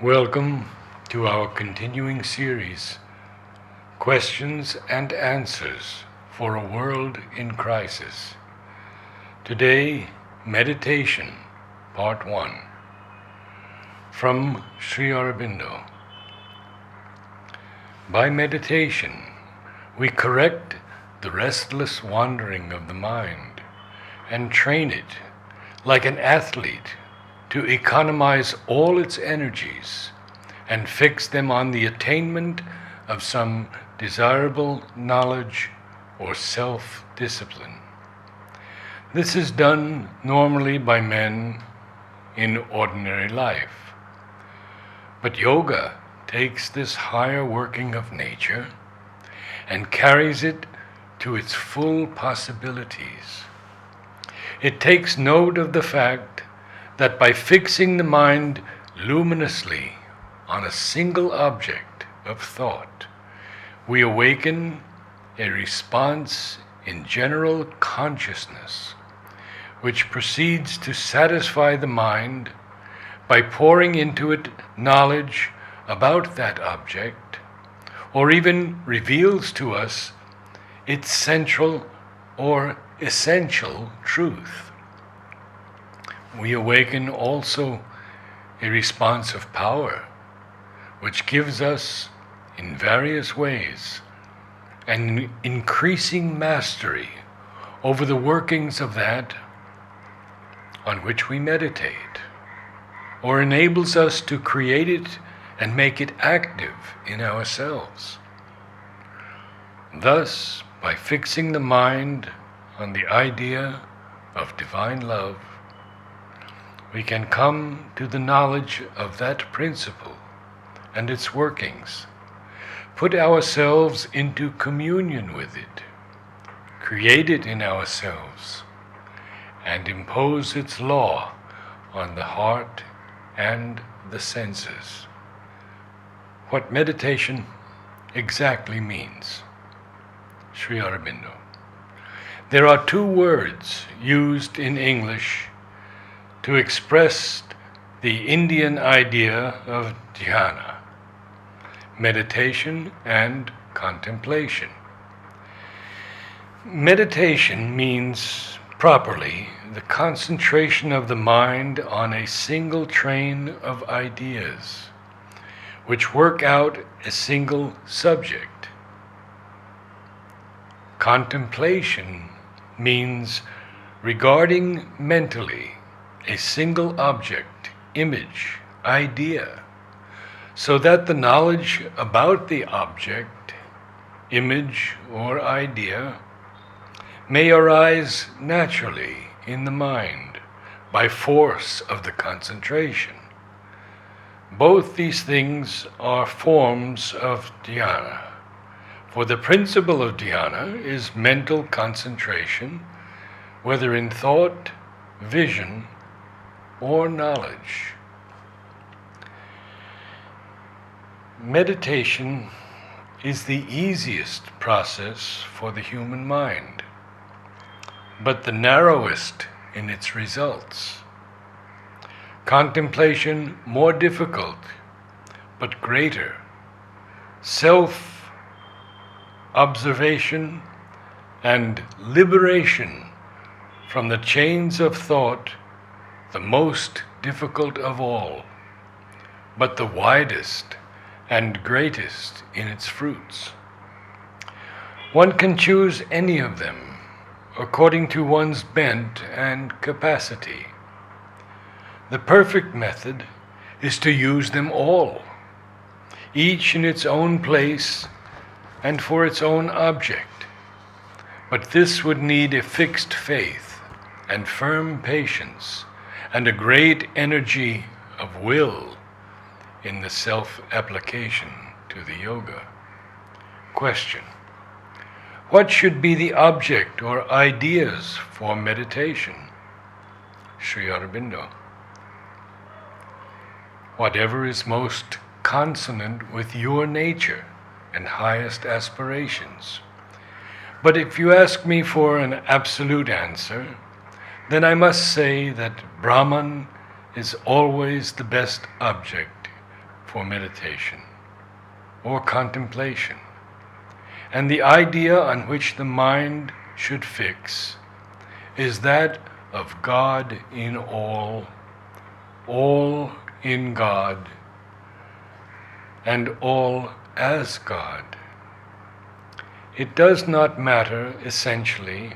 Welcome to our continuing series, Questions and Answers for a World in Crisis. Today, Meditation, Part 1, from Sri Aurobindo. By meditation, we correct the restless wandering of the mind and train it, like an athlete, to economize all its energies and fix them on the attainment of some desirable knowledge or self-discipline. This is done normally by men in ordinary life. But yoga takes this higher working of nature and carries it to its full possibilities. It takes note of the fact that by fixing the mind luminously on a single object of thought, we awaken a response in general consciousness, which proceeds to satisfy the mind by pouring into it knowledge about that object, or even reveals to us its central or essential truth. We awaken also a response of power, which gives us, in various ways, an increasing mastery over the workings of that on which we meditate, or enables us to create it and make it active in ourselves. Thus, by fixing the mind on the idea of divine love, we can come to the knowledge of that principle and its workings, put ourselves into communion with it, create it in ourselves, and impose its law on the heart and the senses. What meditation exactly means. Sri Aurobindo. There are two words used in English to express the Indian idea of dhyana: meditation and contemplation. Meditation means, properly, the concentration of the mind on a single train of ideas, which work out a single subject. Contemplation means regarding mentally a single object, image, idea, so that the knowledge about the object, image, or idea may arise naturally in the mind by force of the concentration. Both these things are forms of dhyana, for the principle of dhyana is mental concentration, whether in thought, vision, or knowledge. Meditation is the easiest process for the human mind, but the narrowest in its results. Contemplation more difficult, but greater. Self-observation and liberation from the chains of thought, the most difficult of all, but the widest and greatest in its fruits. One can choose any of them according to one's bent and capacity. The perfect method is to use them all, each in its own place and for its own object. But this would need a fixed faith and firm patience and a great energy of will in the self-application to the yoga. Question: what should be the object or ideas for meditation? Sri Aurobindo. Whatever is most consonant with your nature and highest aspirations. But if you ask me for an absolute answer, then I must say that Brahman is always the best object for meditation or contemplation, and the idea on which the mind should fix is that of God in all in God, and all as God. It does not matter, essentially,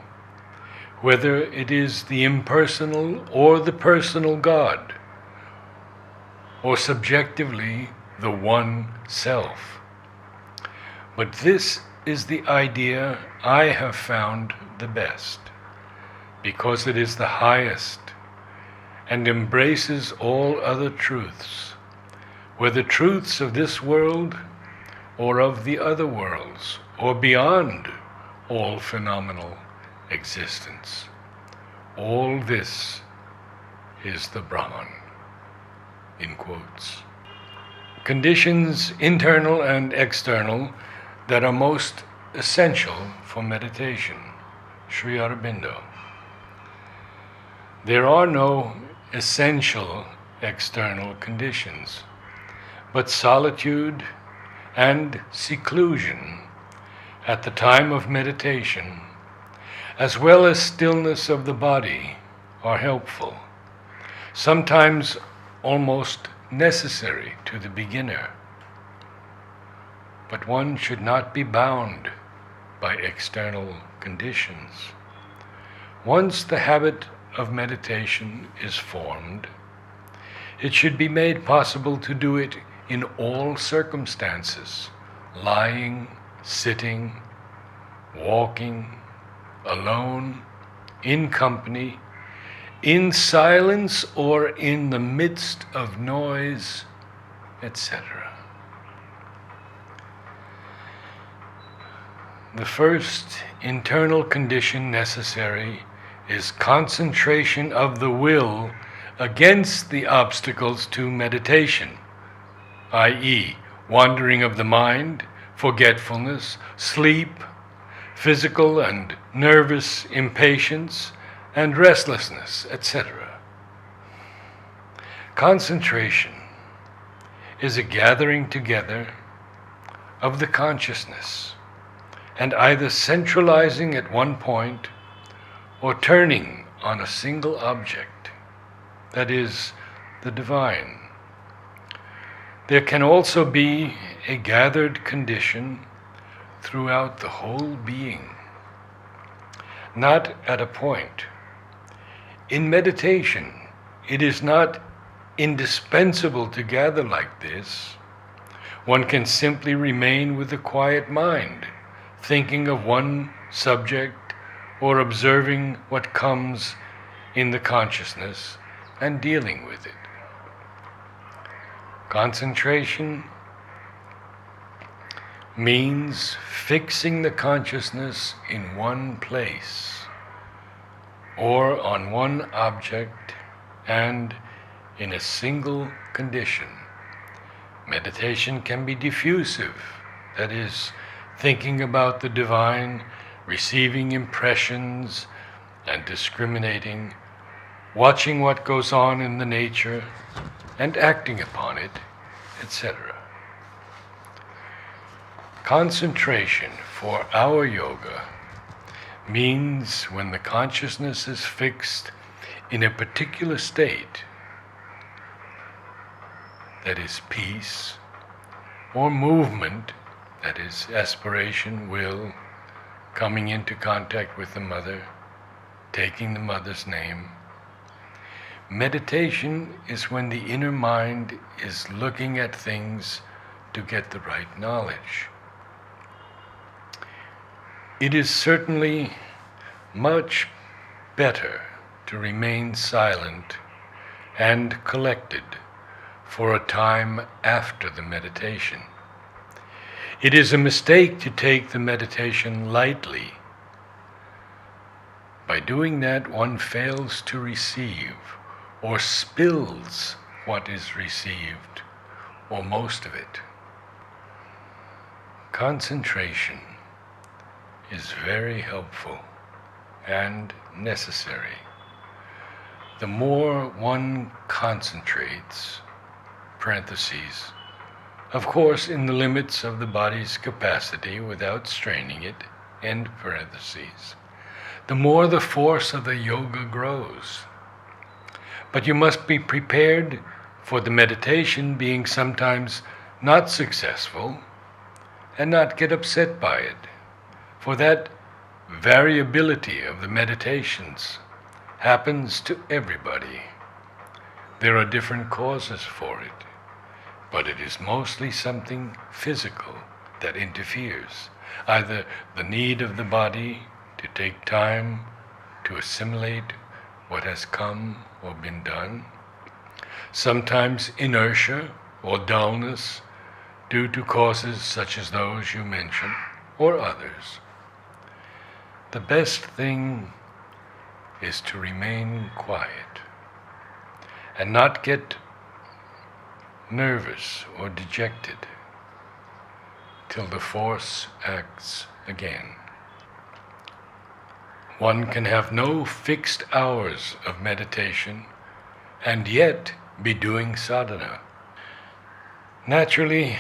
whether it is the impersonal or the personal God, or subjectively the one self. But this is the idea I have found the best, because it is the highest and embraces all other truths, whether truths of this world or of the other worlds, or beyond all phenomenal existence. All this is the Brahman, in quotes. Conditions, internal and external, that are most essential for meditation. Sri Aurobindo. There are no essential external conditions, but solitude and seclusion at the time of meditation, as well as stillness of the body, are helpful, sometimes almost necessary to the beginner. But one should not be bound by external conditions. Once the habit of meditation is formed, it should be made possible to do it in all circumstances, lying, sitting, walking, alone, in company, in silence, or in the midst of noise, etc. The first internal condition necessary is concentration of the will against the obstacles to meditation, i.e., wandering of the mind, forgetfulness, sleep, physical and nervous impatience, and restlessness, etc. Concentration is a gathering together of the consciousness, and either centralizing at one point or turning on a single object, that is, the divine. There can also be a gathered condition throughout the whole being, not at a point. In meditation, it is not indispensable to gather like this. One can simply remain with a quiet mind, thinking of one subject or observing what comes in the consciousness and dealing with it. Concentration means fixing the consciousness in one place or on one object and in a single condition. Meditation can be diffusive, that is, thinking about the divine, receiving impressions and discriminating, watching what goes on in the nature and acting upon it, etc. Concentration for our yoga means when the consciousness is fixed in a particular state, that is peace, or movement, that is aspiration, will, coming into contact with the mother, taking the mother's name. Meditation is when the inner mind is looking at things to get the right knowledge. It is certainly much better to remain silent and collected for a time after the meditation. It is a mistake to take the meditation lightly. By doing that, one fails to receive or spills what is received, or most of it. Concentration is very helpful and necessary. The more one concentrates, parentheses, of course in the limits of the body's capacity without straining it, end parentheses, the more the force of the yoga grows. But you must be prepared for the meditation being sometimes not successful and not get upset by it, for that variability of the meditations happens to everybody. There are different causes for it, but it is mostly something physical that interferes, either the need of the body to take time to assimilate what has come or been done, sometimes inertia or dullness due to causes such as those you mentioned, or others. The best thing is to remain quiet and not get nervous or dejected till the force acts again. One can have no fixed hours of meditation and yet be doing sadhana. Naturally,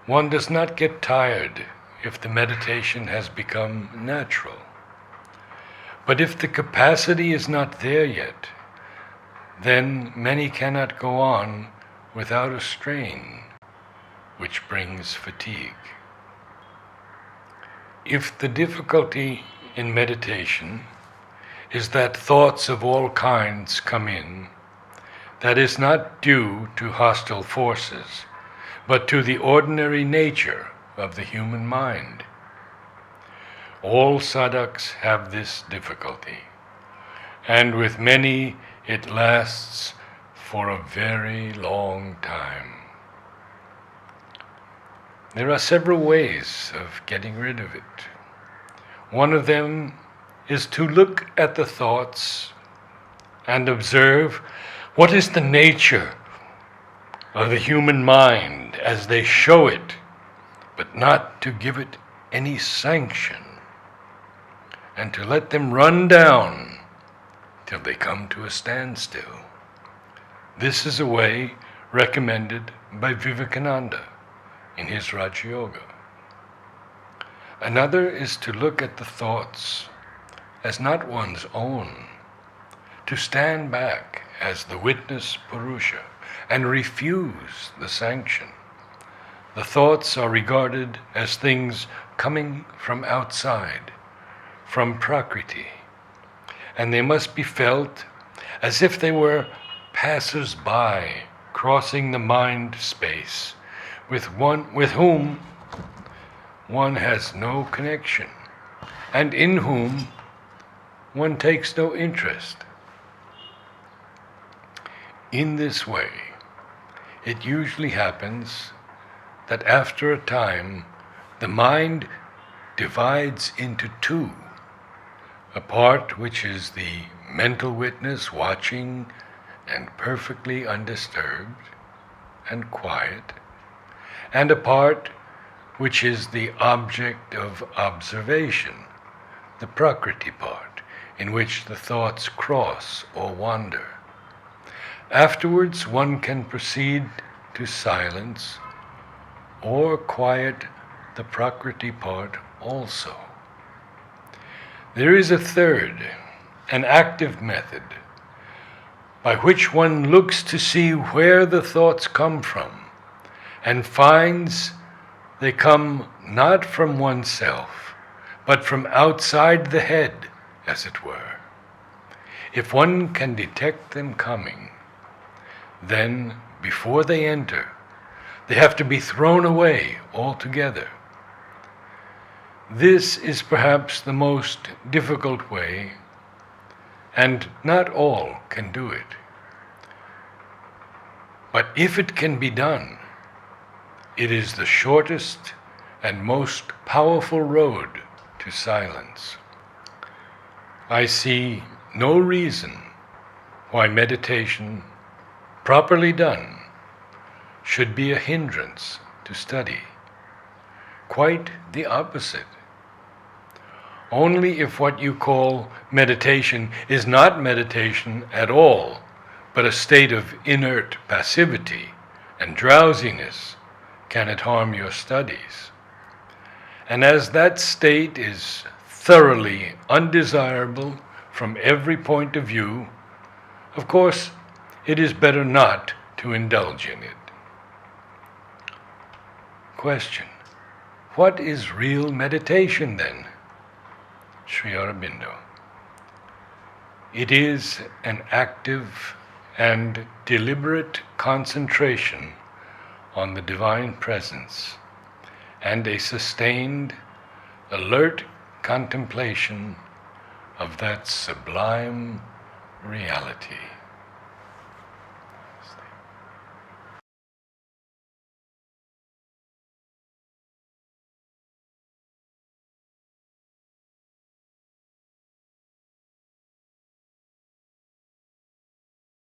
one does not get tired if the meditation has become natural. But if the capacity is not there yet, then many cannot go on without a strain, which brings fatigue. If the difficulty in meditation is that thoughts of all kinds come in, that is not due to hostile forces, but to the ordinary nature of the human mind. All sadhaks have this difficulty, and with many it lasts for a very long time. There are several ways of getting rid of it. One of them is to look at the thoughts and observe what is the nature of the human mind as they show it, but not to give it any sanction, and to let them run down till they come to a standstill. This is a way recommended by Vivekananda in his Raja Yoga. Another is to look at the thoughts as not one's own, to stand back as the witness Purusha and refuse the sanction. The thoughts are regarded as things coming from outside, from Prakriti, and they must be felt as if they were passers-by crossing the mind space with whom one has no connection and in whom one takes no interest. In this way, it usually happens that after a time the mind divides into two, a part which is the mental witness watching and perfectly undisturbed and quiet, and a part which is the object of observation, the Prakriti part, in which the thoughts cross or wander. Afterwards, one can proceed to silence or quiet the Prakriti part also. There is a third, an active method, by which one looks to see where the thoughts come from and finds they come not from oneself, but from outside the head, as it were. If one can detect them coming, then before they enter, they have to be thrown away altogether. This is perhaps the most difficult way, and not all can do it. But if it can be done, it is the shortest and most powerful road to silence. I see no reason why meditation, properly done, should be a hindrance to study. Quite the opposite. Only if what you call meditation is not meditation at all, but a state of inert passivity, and drowsiness can it harm your studies. And as that state is thoroughly undesirable from every point of view, of course, it is better not to indulge in it. Question: what is real meditation then? Sri Aurobindo: it is an active and deliberate concentration on the divine presence and a sustained, alert contemplation of that sublime reality.